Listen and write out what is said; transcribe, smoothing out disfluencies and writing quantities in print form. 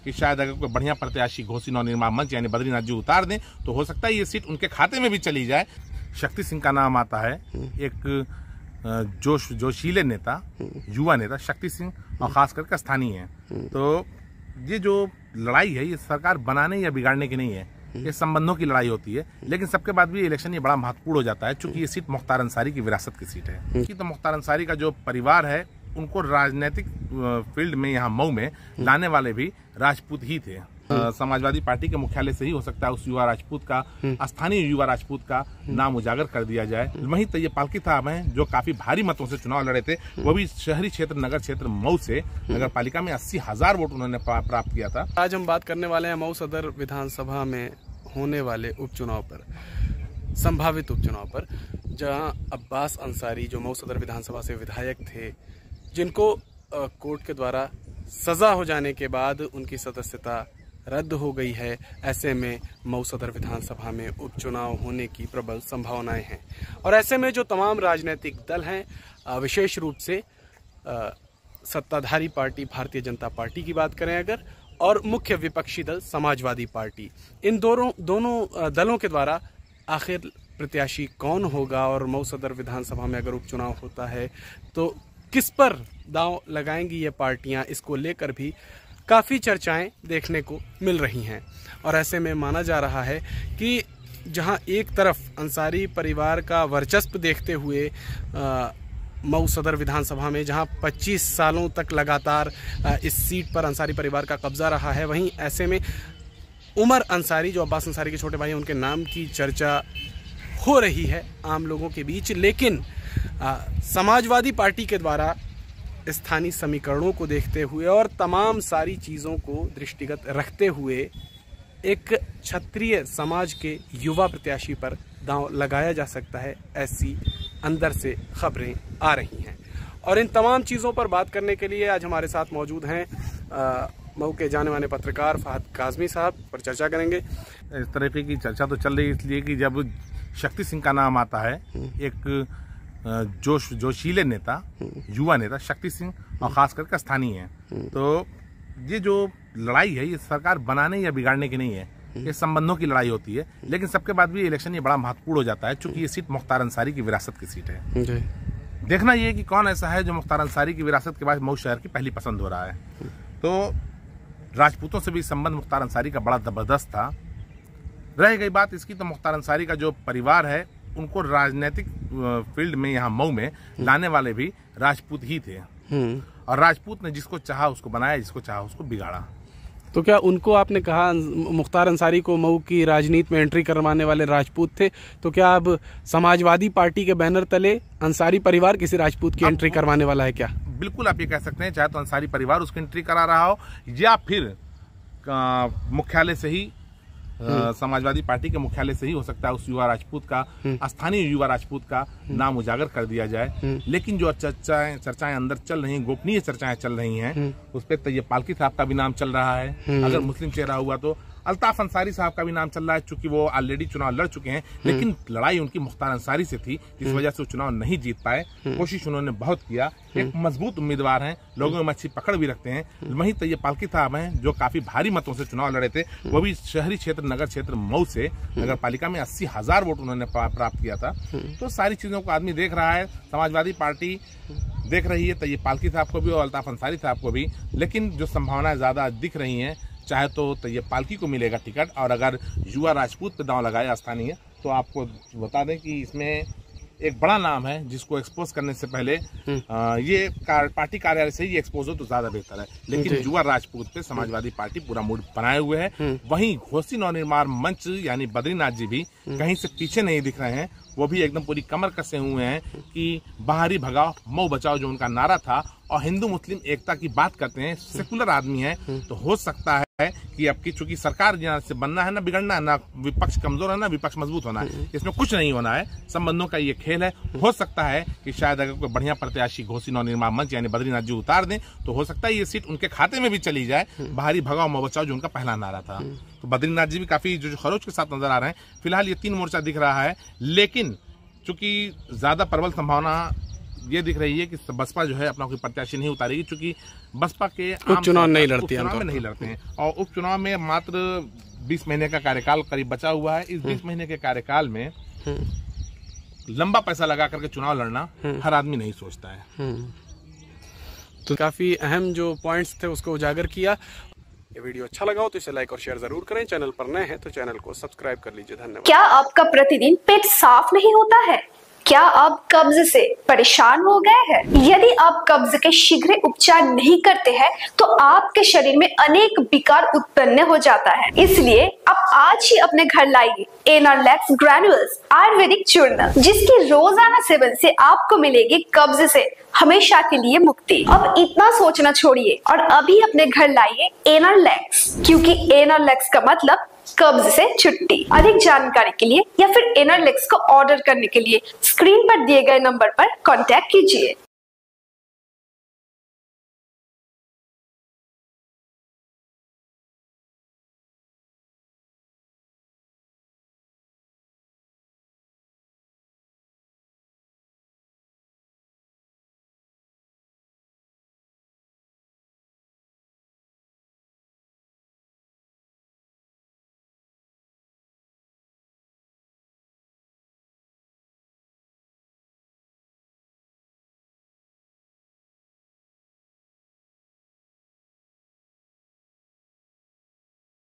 कि शायद अगर कोई बढ़िया प्रत्याशी घोषी नवनिर्माण मंच यानी बद्रीनाथ जी उतार दें तो हो सकता है ये सीट उनके खाते में भी चली जाए। शक्ति सिंह का नाम आता है, एक जोशीले नेता, युवा नेता शक्ति सिंह, और खास करके स्थानीय है। तो ये जो लड़ाई है ये सरकार बनाने या बिगाड़ने की नहीं है, ये संबंधों की लड़ाई होती है। लेकिन सबके बाद भी इलेक्शन ये बड़ा महत्वपूर्ण हो जाता है, चूंकि ये सीट मुख्तार अंसारी की विरासत की सीट है। तो मुख्तार अंसारी का जो परिवार है उनको राजनीतिक फील्ड में यहाँ मऊ में लाने वाले भी राजपूत ही थे। समाजवादी पार्टी के मुख्यालय से ही हो सकता है उस युवा राजपूत का, स्थानीय युवा राजपूत का नाम उजागर कर दिया जाए। वहीं तैयब पालकी साहब हैं जो काफी भारी मतों से चुनाव लड़े थे, वो भी शहरी क्षेत्र नगर क्षेत्र मऊ से, नगर पालिका में 80,000 वोट उन्होंने प्राप्त किया था। आज हम बात करने वाले हैं मऊ सदर विधानसभा में होने वाले उपचुनाव पर, संभावित उपचुनाव पर, जहां अब्बास अंसारी जो मऊ सदर विधानसभा से विधायक थे, जिनको कोर्ट के द्वारा सजा हो जाने के बाद उनकी सदस्यता रद्द हो गई है, ऐसे में मऊ सदर विधानसभा में उपचुनाव होने की प्रबल संभावनाएं हैं। और ऐसे में जो तमाम राजनीतिक दल हैं, विशेष रूप से सत्ताधारी पार्टी भारतीय जनता पार्टी की बात करें अगर, और मुख्य विपक्षी दल समाजवादी पार्टी, इन दोनों दलों के द्वारा आखिर प्रत्याशी कौन होगा और मऊ सदर विधानसभा में अगर उपचुनाव होता है तो किस पर दांव लगाएंगी ये पार्टियां, इसको लेकर भी काफ़ी चर्चाएं देखने को मिल रही हैं। और ऐसे में माना जा रहा है कि जहां एक तरफ अंसारी परिवार का वर्चस्व देखते हुए मऊ सदर विधानसभा में जहां 25 सालों तक लगातार इस सीट पर अंसारी परिवार का कब्जा रहा है, वहीं ऐसे में उमर अंसारी जो अब्बास अंसारी के छोटे भाई हैं, उनके नाम की चर्चा हो रही है आम लोगों के बीच। लेकिन समाजवादी पार्टी के द्वारा स्थानीय समीकरणों को देखते हुए और तमाम सारी चीज़ों को दृष्टिगत रखते हुए एक क्षत्रिय समाज के युवा प्रत्याशी पर दांव लगाया जा सकता है, ऐसी अंदर से खबरें आ रही हैं। और इन तमाम चीज़ों पर बात करने के लिए आज हमारे साथ मौजूद हैं मऊ के जाने माने पत्रकार फहद काज़मी साहब, पर चर्चा करेंगे। इस तरह की चर्चा तो चल रही है इसलिए कि जब शक्ति सिंह का नाम आता है, एक जोशीले नेता, युवा नेता शक्ति सिंह, और खास करके स्थानीय है। तो ये जो लड़ाई है ये सरकार बनाने या बिगाड़ने की नहीं है, ये संबंधों की लड़ाई होती है। लेकिन सबके बाद भी इलेक्शन ये बड़ा महत्वपूर्ण हो जाता है, चूंकि ये सीट मुख्तार अंसारी की विरासत की सीट है। देखना ये कि कौन ऐसा है जो मुख्तार अंसारी की विरासत के बाद मऊ शहर की पहली पसंद हो रहा है। तो राजपूतों से भी संबंध मुख्तार अंसारी का बड़ा जबरदस्त था। रह गई बात इसकी, तो मुख्तार अंसारी का जो परिवार है उनको राजनीतिक फील्ड में यहाँ मऊ में लाने वाले भी राजपूत ही थे। और राजपूत ने जिसको चाहा उसको बनाया, जिसको चाहा उसको बिगाड़ा। तो क्या उनको आपने कहा मुख्तार अंसारी को मऊ की राजनीति में एंट्री करवाने वाले राजपूत थे, तो क्या अब समाजवादी पार्टी के बैनर तले अंसारी परिवार किसी राजपूत की एंट्री करवाने वाला है क्या? बिल्कुल आप ये कह सकते हैं, चाहे तो अंसारी परिवार उसकी एंट्री करा रहा हो या फिर मुख्यालय से ही समाजवादी पार्टी के मुख्यालय से ही हो सकता है उस युवा राजपूत का, स्थानीय युवा राजपूत का नाम उजागर कर दिया जाए। लेकिन जो चर्चाएं अंदर चल रही हैं, गोपनीय चर्चाएं चल रही हैं, उस पर तैयब पालकी साहब का भी नाम चल रहा है। अगर मुस्लिम चेहरा हुआ तो अल्ताफ अंसारी साहब का भी नाम चल रहा है, चूंकि वो ऑलरेडी चुनाव लड़ चुके हैं। लेकिन लड़ाई उनकी मुख्तार अंसारी से थी, जिस वजह से वो चुनाव नहीं जीत पाए। कोशिश उन्होंने बहुत किया, एक मजबूत उम्मीदवार हैं, लोगों में अच्छी पकड़ भी रखते हैं। वहीं तैयब पालकी साहब हैं जो काफी भारी मतों से चुनाव लड़े थे, वो भी शहरी क्षेत्र नगर क्षेत्र मऊ से, नगर पालिका में 80,000 वोट उन्होंने प्राप्त किया था। तो सारी चीजों को आदमी देख रहा है, समाजवादी पार्टी देख रही है तैयब पालकी साहब को भी और अल्ताफ अंसारी साहब को भी। लेकिन जो संभावनाएं ज्यादा दिख रही हैं, चाहे तो तैयब पालकी को मिलेगा टिकट, और अगर युवा राजपूत पे दांव लगाया स्थानीय, तो आपको बता दें कि इसमें एक बड़ा नाम है जिसको एक्सपोज करने से पहले ये पार्टी कार्यालय से ही एक्सपोज हो तो ज्यादा बेहतर है। लेकिन युवा राजपूत पे समाजवादी पार्टी पूरा मूड बनाए हुए है। वहीं घोषी नवनिर्माण मंच यानी बद्रीनाथ जी भी कहीं से पीछे नहीं दिख रहे हैं, वो भी एकदम पूरी कमर कसे हुए हैं कि बाहरी भगाओ मऊ बचाओ जो उनका नारा था, और हिंदू मुस्लिम एकता की बात करते हैं, सेकुलर आदमी है। तो हो सकता है कि अब की चूंकि सरकार यहाँ से बनना है ना बिगड़ना है, ना विपक्ष कमजोर है ना विपक्ष मजबूत होना है, इसमें कुछ नहीं होना है, संबंधों का ये खेल है। हो सकता है कि शायद अगर कोई बढ़िया प्रत्याशी घोषी नवनिर्माण मंच यानी बद्रीनाथ जी उतार दें तो हो सकता है ये सीट उनके खाते में भी चली जाए। बाहरी भगाओ मऊ बचाओ जो उनका पहला नारा था। तो बद्रीनाथ जी भी काफी जो खरोच के साथ नजर आ रहे हैं। फिलहाल ये 3 मोर्चा दिख रहा है, लेकिन चूंकि ज्यादा प्रबल संभावना ये दिख रही है कि बसपा जो है अपना कोई प्रत्याशी नहीं उतारेगी, क्योंकि बसपा के उपचुनाव नहीं लड़ती, उपचुनाव में नहीं लड़ते हैं और उपचुनाव में मात्र 20 महीने का कार्यकाल करीब बचा हुआ है। इस 20 महीने के कार्यकाल में लंबा पैसा लगा करके चुनाव लड़ना हर आदमी नहीं सोचता है। तो काफी अहम जो पॉइंट्स थे उसको उजागर किया। ये वीडियो अच्छा लगा हो तो इसे लाइक और शेयर जरूर करें। चैनल पर नए हैं तो चैनल को सब्सक्राइब कर लीजिए। धन्यवाद। क्या आपका प्रतिदिन पेट साफ नहीं होता है? क्या आप कब्ज से परेशान हो गए हैं? यदि आप कब्ज के शीघ्र उपचार नहीं करते हैं तो आपके शरीर में अनेक विकार उत्पन्न हो जाता है। इसलिए आप आज ही अपने घर लाइए एनरलैक्स ग्रैन्युल्स आयुर्वेदिक चूर्ण, जिसकी रोजाना सेवन से आपको मिलेगी कब्ज से हमेशा के लिए मुक्ति। अब इतना सोचना छोड़िए और अभी अपने घर लाइए एनरलैक्स, क्योंकि एनरलैक्स का मतलब कब्ज से छुट्टी। अधिक जानकारी के लिए या फिर एनरलैक्स को ऑर्डर करने के लिए स्क्रीन पर दिए गए नंबर पर कांटेक्ट कीजिए।